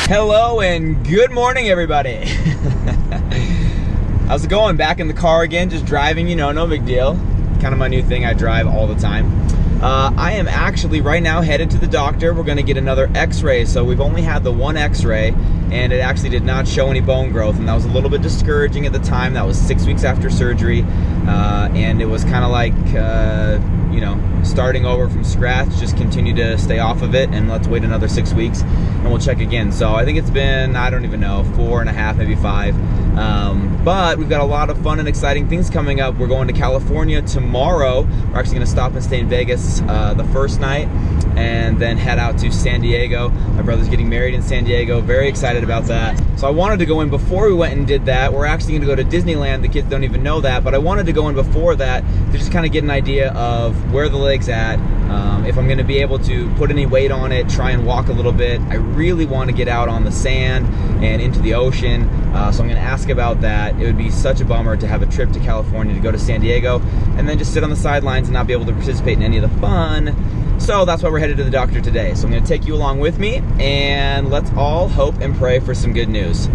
Hello and good morning, everybody. How's it going? Back in the car again, just driving, you know, no big deal. Kind of my new thing, I drive all the time. I am actually right now headed to the doctor. We're gonna get another x-ray. So we've only had the one x-ray and it actually did not show any bone growth, and that was a little bit discouraging at the time. That was 6 weeks after surgery, and it was kind of like, you know, starting over from scratch. Just continue to stay off of it and let's wait another 6 weeks and we'll check again. So I think it's been, I don't even know, 4.5, maybe 5. But we've got a lot of fun and exciting things coming up. We're going to California tomorrow. We're actually gonna stop and stay in Vegas the first night and then head out to San Diego. My brother's getting married in San Diego. Very excited about that. So I wanted to go in before we went and did that. We're actually gonna go to Disneyland. The kids don't even know that, but I wanted to go in before that to just kind of get an idea of where the lake's at, if I'm gonna be able to put any weight on it, try and walk a little bit. I really want to get out on the sand and into the ocean, so I'm gonna ask about that. It would be such a bummer to have a trip to California to go to San Diego and then just sit on the sidelines and not be able to participate in any of the fun. So that's why we're headed to the doctor today. So I'm gonna take you along with me and let's all hope and pray for some good news.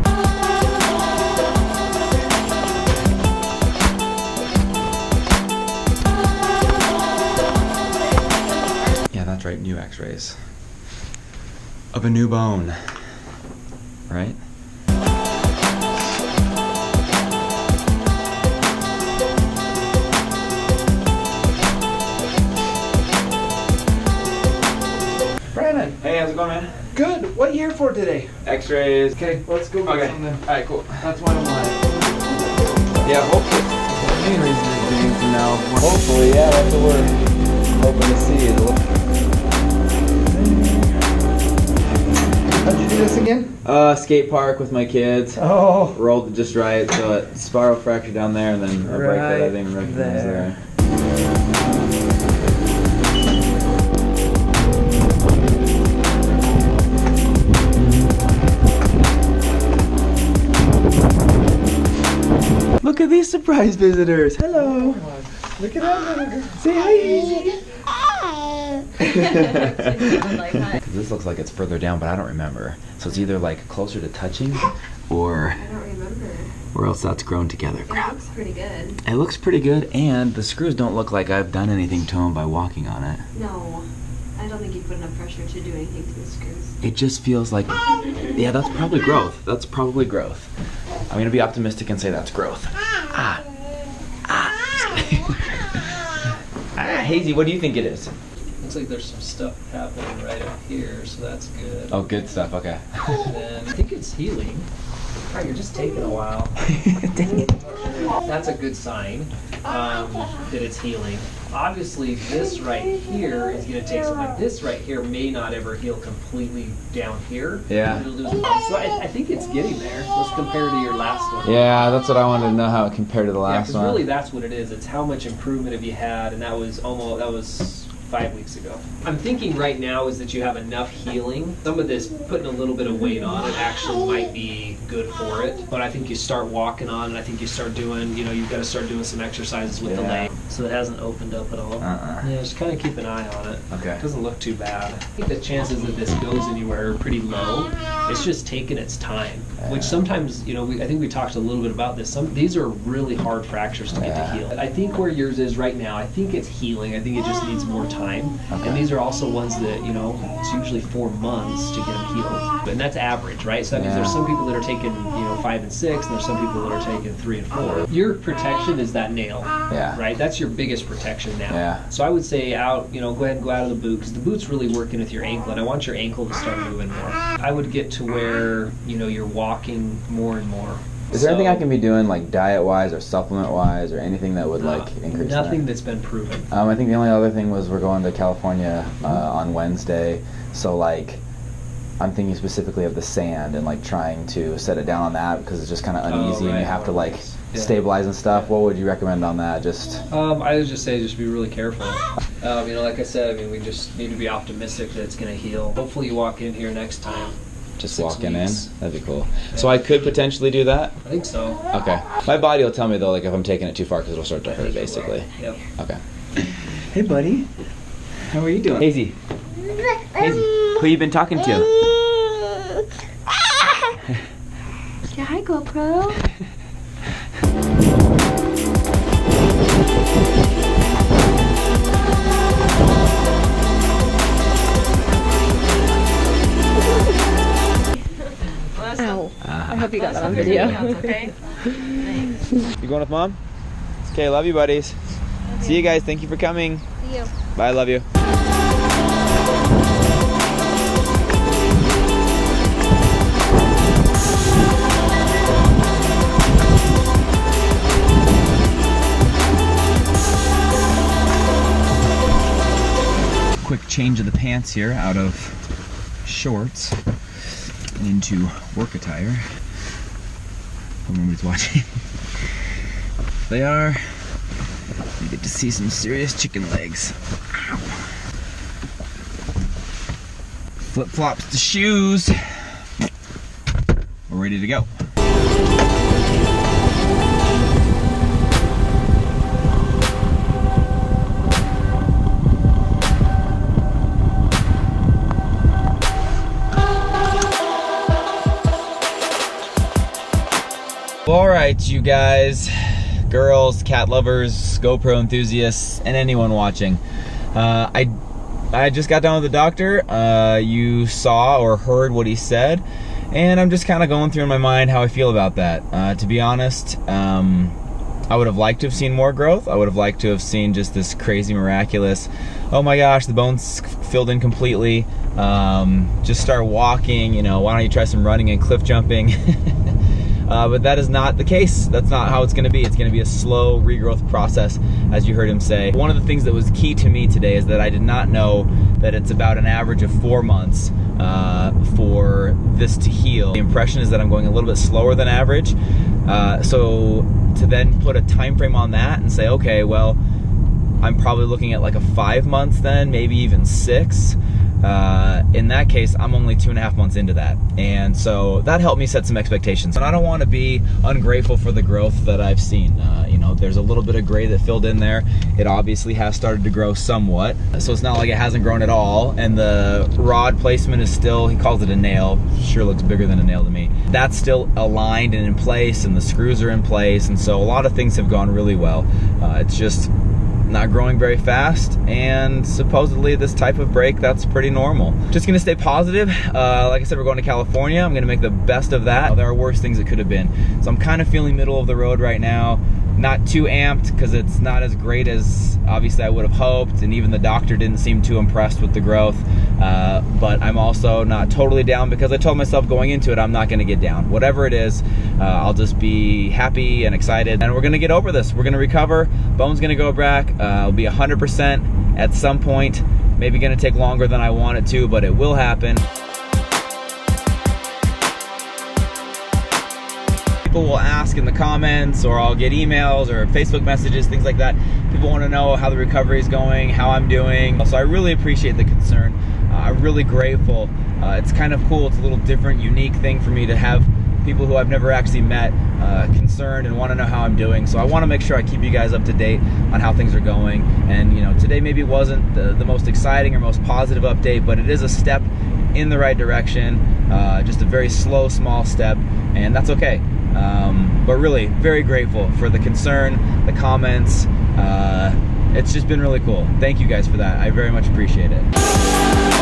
Yeah, that's right, new x-rays of a new bone, right? Hey, how's it going, man? Good. What are you here for today? X-rays. Okay, let's go get some then. Alright, cool. That's what I'm like. Yeah, hopefully. The main reason is getting from now. Hopefully, yeah, that's what we're hoping to see. How'd you do this again? Skate park with my kids. Oh. Rolled it just right, so it spiral fracture down there and then a break that I didn't recognize there. Look at these surprise visitors. Hello. Oh, look at that. Say hi. Hi. This looks like it's further down, but I don't remember. So it's either like closer to touching or... I don't remember. Or else that's grown together. It looks pretty good. It looks pretty good, and the screws don't look like I've done anything to them by walking on it. No. I don't think you put enough pressure to do anything to the screws. It just feels like... Yeah, that's probably growth. That's probably growth. I'm gonna be optimistic and say that's growth. Ah. Hazy, what do you think it is? Looks like there's some stuff happening right up here, so that's good. Oh, good stuff, okay. And then I think it's healing. Right, you're just taking a while. Dang it. That's a good sign that it's healing. Obviously, this right here is going to take some. Like this right here may not ever heal completely down here. Yeah. So I think it's getting there. Let's compare to your last one. Yeah, that's what I wanted to know, how it compared to the last because one. really that's what it is. It's how much improvement have you had, and that was 5 weeks ago. I'm thinking right now is that you have enough healing. Some of this, putting a little bit of weight on it actually might be good for it. But I think you start walking on it, I think you start doing, you know, you've got to start doing some exercises with the leg. So it hasn't opened up at all. Yeah, just kind of keep an eye on it. Okay. It doesn't look too bad. I think the chances that this goes anywhere are pretty low. It's just taking its time, which sometimes, you know, I think we talked a little bit about this. These are really hard fractures to get to heal. I think where yours is right now, I think it's healing. I think it just needs more time. Okay. And these are also ones that, you know, it's usually 4 months to get them healed. And that's average, right? So that means there's some people that are taking, you know, 5 and 6, and there's some people that are taking 3 and 4. Your protection is that nail, right? That's your biggest protection now. Yeah. So I would say go ahead and go out of the boot, because the boot's really working with your ankle, and I want your ankle to start moving more. I would get to where, you know, you're walking more and more. Is there anything I can be doing, like diet-wise or supplement-wise, or anything that would like increase nothing that? that's been proven. I think the only other thing was we're going to California on Wednesday, so like I'm thinking specifically of the sand and like trying to set it down on that because it's just kind of uneasy and you have to like stabilize and stuff. What would you recommend on that? Just I would just say just be really careful. You know, like I said, I mean, we just need to be optimistic that it's going to heal. Hopefully you walk in here next time. just walking in? That'd be cool. So I could potentially do that? I think so. Okay. My body will tell me though, like if I'm taking it too far, because it'll start to hurt basically. Yep. Okay. Hey buddy. How are you doing? Hazy. Hazy. Who you been talking to? Say hi, GoPro. Ow. I hope you got that on video. Okay. Thanks. You going with Mom? Okay, love you, buddies. See you guys. Thank you for coming. See you. Bye, love you. Quick change of the pants here, out of shorts and into work attire. Hope nobody's watching. They are. You get to see some serious chicken legs. Ow. Flip-flops to shoes. We're ready to go. All right, you guys, girls, cat lovers, GoPro enthusiasts, and anyone watching. I just got done with the doctor. You saw or heard what he said, and I'm just kind of going through in my mind how I feel about that. To be honest, I would have liked to have seen more growth. I would have liked to have seen just this crazy, miraculous, oh my gosh, the bone's filled in completely. Just start walking, you know, why don't you try some running and cliff jumping? But that is not the case. That's not how it's gonna be. It's gonna be a slow regrowth process, as you heard him say. One of the things that was key to me today is that I did not know that it's about an average of 4 months for this to heal. The impression is that I'm going a little bit slower than average. So to then put a time frame on that and say, okay, well, I'm probably looking at like a 5 months then, maybe even 6. In that case, I'm only 2.5 months into that. And so that helped me set some expectations. And I don't want to be ungrateful for the growth that I've seen. You know, there's a little bit of gray that filled in there. It obviously has started to grow somewhat. So it's not like it hasn't grown at all. And the rod placement is still, he calls it a nail. Sure looks bigger than a nail to me. That's still aligned and in place, and the screws are in place. And so a lot of things have gone really well. It's just not growing very fast, and supposedly this type of break, that's pretty normal. Just gonna stay positive. Like I said, we're going to California. I'm gonna make the best of that. There are worse things that could have been. So I'm kind of feeling middle of the road right now. Not too amped, because it's not as great as obviously I would have hoped, and even the doctor didn't seem too impressed with the growth. But I'm also not totally down, because I told myself going into it, I'm not gonna get down. Whatever it is, I'll just be happy and excited, and we're gonna get over this. We're gonna recover. Bone's gonna go back. It'll be 100% at some point. Maybe gonna take longer than I want it to, but it will happen. People will ask in the comments, or I'll get emails or Facebook messages, things like that. People want to know how the recovery is going, how I'm doing. So I really appreciate the concern. I'm really grateful. It's kind of cool. It's a little different, unique thing for me to have people who I've never actually met concerned and want to know how I'm doing. So I want to make sure I keep you guys up to date on how things are going. And you know, today maybe wasn't the most exciting or most positive update, but it is a step in the right direction. Just a very slow, small step, and that's okay. But really, very grateful for the concern, the comments. It's just been really cool. Thank you guys for that. I very much appreciate it.